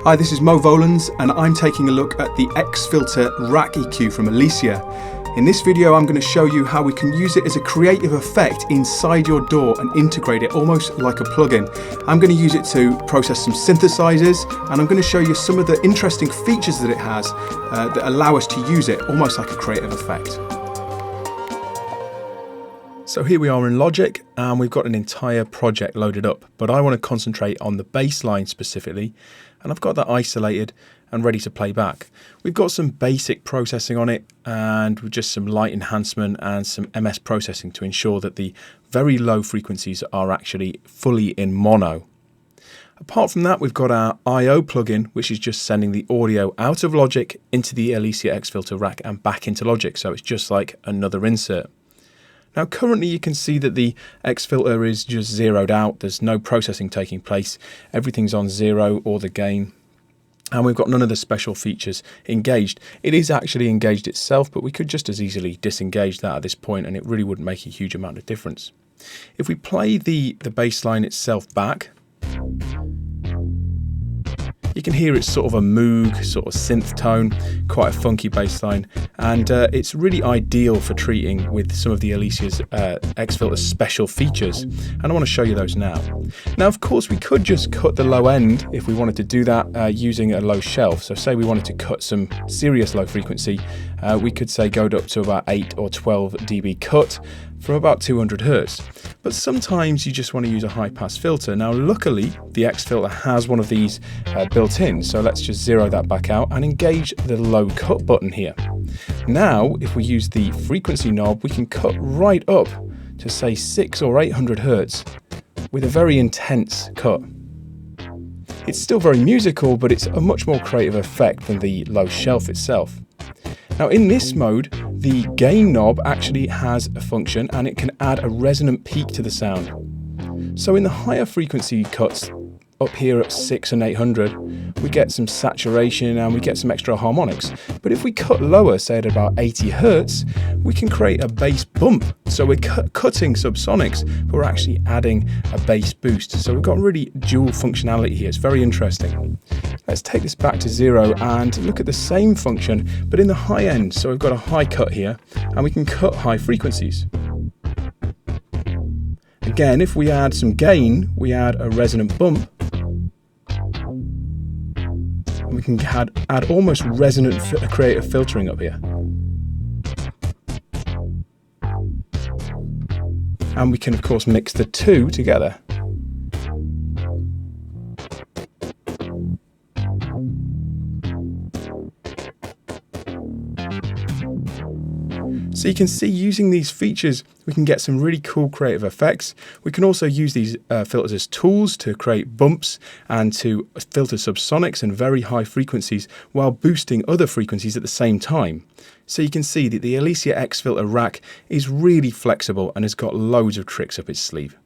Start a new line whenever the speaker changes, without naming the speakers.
Hi, this is Mo Volans and I'm taking a look at the xfilter rack EQ from Elysia. In this video I'm going to show you how we can use it as a creative effect inside your DAW and integrate it almost like a plugin. I'm going to use it to process some synthesizers, and I'm going to show you some of the interesting features that it has that allow us to use it almost like a creative effect. So here we are in Logic and we've got an entire project loaded up, but I want to concentrate on the bass line specifically, and I've got that isolated and ready to play back. We've got some basic processing on it and just some light enhancement and some MS processing to ensure that the very low frequencies are actually fully in mono. Apart from that, we've got our I/O plugin, which is just sending the audio out of Logic into the Elysia xfilter rack and back into Logic, so it's just like another insert. Now currently you can see that the xfilter is just zeroed out. There's no processing taking place. Everything's on zero or the gain. And we've got none of the special features engaged. It is actually engaged itself, but we could just as easily disengage that at this point and it really wouldn't make a huge amount of difference. If we play the bass line itself back, you can hear it's sort of a Moog sort of synth tone, quite a funky bass line, and it's really ideal for treating with some of the Elysia's xfilter special features, and I want to show you those now. Now of course we could just cut the low end if we wanted to do that using a low shelf. So say we wanted to cut some serious low frequency, we could say go up to about 8 or 12 dB cut from about 200 Hertz. But sometimes you just want to use a high pass filter. Now luckily the xfilter has one of these built in, so let's just zero that back out and engage the low cut button here. Now if we use the frequency knob, we can cut right up to say 600 or 800 Hertz with a very intense cut. It's still very musical, but it's a much more creative effect than the low shelf itself. Now in this mode, the gain knob actually has a function and it can add a resonant peak to the sound. So in the higher frequency cuts, up here at 600 and 800, we get some saturation and we get some extra harmonics. But if we cut lower, say at about 80 Hertz, we can create a bass bump. So we're cutting subsonics, but we're actually adding a bass boost. So we've got really dual functionality here. It's very interesting. Let's take this back to zero and look at the same function, but in the high end. So we've got a high cut here and we can cut high frequencies. Again, if we add some gain, we add a resonant bump. We can add almost resonant creative filtering up here. And we can of course mix the two together. So you can see using these features we can get some really cool creative effects. We can also use these filters as tools to create bumps and to filter subsonics and very high frequencies while boosting other frequencies at the same time. So you can see that the Elysia xfilter rack is really flexible and has got loads of tricks up its sleeve.